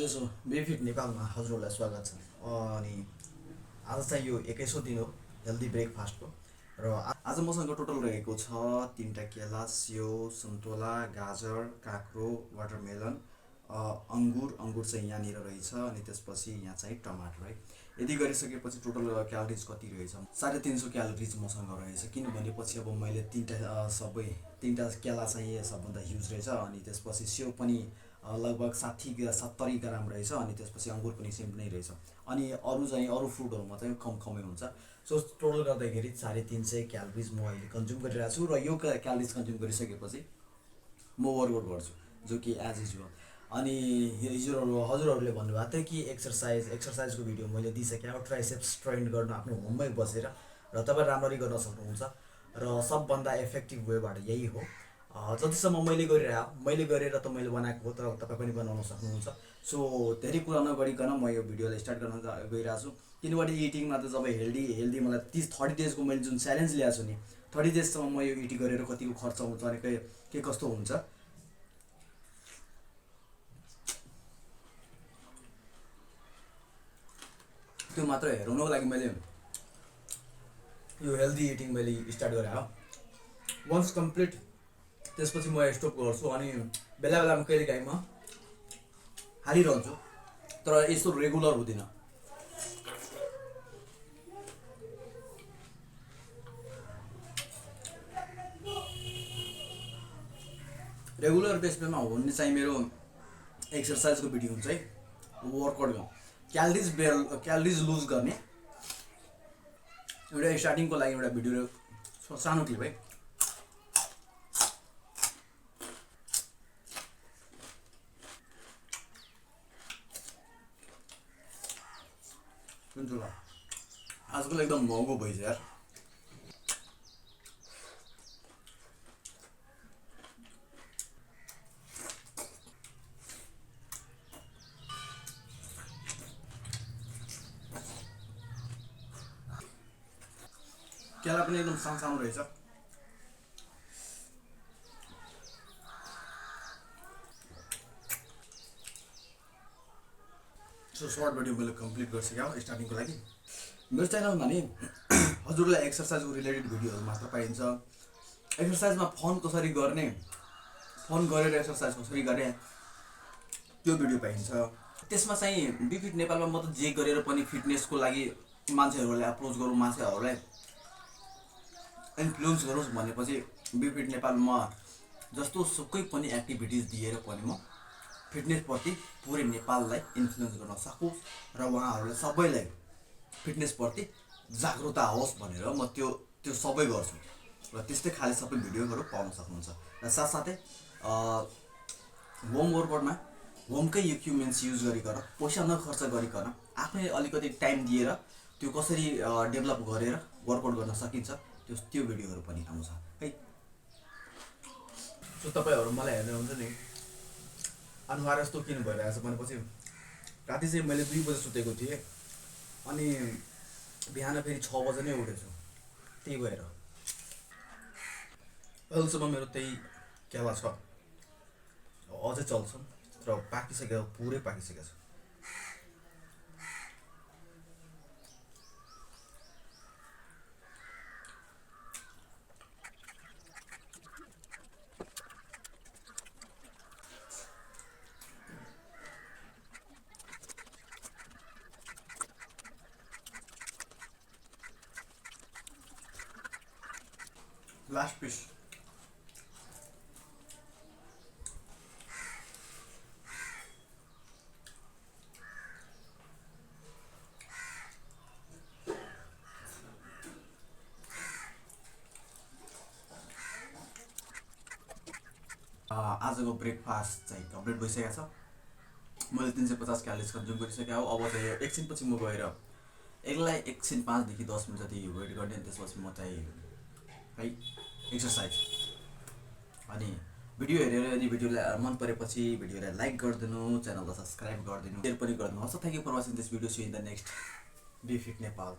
So बेफिट नेपालमा हजुरहरूलाई स्वागत छ। अनि आज चाहिँ यो 21औं दिन हो हेल्दी ब्रेकफास्टको। र आज मसँग टोटल रहेको छ 3टा केला, स्यो, सन्तोला, गाजर, काँक्रो, वाटरमेलन, अङ्गुर चाहिँ यहाँनिर रहेछ। अनि त्यसपछि यहाँ चाहिँ टमाटर है। यदि गरिसकेपछि टोटल क्यालोरिज कति रहेछ? 350 क्यालोरिज मसँग रहेछ। किनभने पछि अब मैले 3टा केला चाहिँ सबभन्दा ह्युज रहेछ। अनि त्यसपछि स्यो पनि लगभग 60-70 ग्राम रहेछ। अनि त्यसपछि अङ्गुर पनि सेम नै रहेछ। अनि अरू फ्रुटहरूमा चाहिँ कमै हुन्छ। सो टोटल गर्दाखेरि 350 क्यालोरिज म अहिले कन्ज्युम गरिरहेको छु। र यो क्यालोरिज कन्ज्युम गरिसकेपछि म वर्कआउट गर्छु, जो कि एज युजुअल। अनि हजुरहरूले भन्नुभएको थियो कि एक्सर्साइजको भिडियो मैले दिइसकेँ हो। ट्राइसेप्स ट्रेन गर्न आफ्नो होममै बसेर र तपाईँ राम्ररी गर्न सक्नुहुन्छ। र सबभन्दा इफेक्टिभ वेबाट यही हो। जतिसम्म मैले गरेर त मैले बनाएको हो, तर तपाईँ पनि बनाउन सक्नुहुन्छ। सो धेरै कुरा नगरिकन म यो भिडियोलाई स्टार्ट गर्न गइरहेको छु। किनभने इटिङमा त जब हेल्दी मलाई 30 डेजको मैले जुन च्यालेन्ज ल्याएको छु नि, 30 डेजसम्म म यो इटिङ गरेर कतिको खर्च हुन्छ अनि के कस्तो हुन्छ त्यो मात्र हेर्नुको लागि मैले यो हेल्दी इटिङ मैले स्टार्ट गरेँ हो। वन्स कम्प्लिट त्यसपछि म स्टप गर्छु। अनि बेलामा कहिलेकाहीँ म हालिरहन्छु, तर यस्तो रेगुलर हुँदैन। रेगुलर बेसमा हुने चाहिँ मेरो एक्सर्साइजको भिडियो हुन्छ है। वर्कआउट क्यालोरिज लुज गर्ने एउटा स्टार्टिङको लागि एउटा भिडियो सानो क्लिप है। आजकल एकदम महँगो भइछ यार। केला पनि एकदम सानो रहेछ। सो सर्ट भिडियो मैले कम्प्लिट गरिसकेँ स्टार्टिङको लागि। मेरो च्यानलमा नि हजुरलाई एक्सर्साइजको रिलेटेड भिडियोहरू मात्र पाइन्छ। एक्सर्साइजमा फन कसरी गर्ने, फन गरेर एक्सर्साइज कसरी गर्ने त्यो भिडियो पाइन्छ। त्यसमा चाहिँ बिफिट नेपालमा म त जे गरेर पनि फिटनेसको लागि मान्छेहरूलाई अप्रोच गरौँ, मान्छेहरूलाई इन्फ्लुएन्स गरोस् भनेपछि बिफिट नेपालमा जस्तो सुकै पनि एक्टिभिटिज दिएर पनि म फिटनेसप्रति पुरै नेपाललाई इन्फ्लुएन्स गर्न सकोस् र उहाँहरूलाई सबैलाई फिटनेसप्रति जागरुकता होस् भनेर म त्यो सबै गर्छु। र त्यस्तै खाले सबै भिडियोहरू पाउन सक्नुहुन्छ। र साथसाथै होम वर्कआउटमा होमकै इक्विपमेन्ट्स युज गरिकन, पैसा नखर्च गरिकन आफै अलिकति टाइम दिएर त्यो कसरी डेभलप गरेर वर्कआउट गर्न सकिन्छ त्यो भिडियोहरू पनि आउँछ है। सो तपाईँहरू मलाई हेर्नुहुन्छ नि अनुहार यस्तो किन भइरहेछ भनेपछि राति चाहिँ मैले 2 बजे सुतेको थिएँ। अनि बिहान फेरि 6 बजे नै उठेछु। त्यही भएर अहिलेसम्म मेरो त्यही केला छ, अझै चल्छ। तर पाकिसक्यो, पुरै पाकिसकेको छ। लास्ट पिस आजको ब्रेकफास्ट चाहिँ कम्प्लिट भइसकेको छ। मैले 350 क्यालोरिज कन्ज्युम गरिसकेँ हो। अब चाहिँ एकछिनपछि म गएर एकछिन 5 देखि 10 मिनट जति वेट गर्ने। त्यसपछि म चाहिँ है एक्सर्साइज। अनि भिडियो हेरेर यदि भिडियोलाई मन परेपछि भिडियोलाई लाइक गरिदिनु, च्यानललाई सब्सक्राइब गरिदिनु, सेयर पनि गरिदिनु। हस्, thank you for watching this video. See in the next befit Nepal.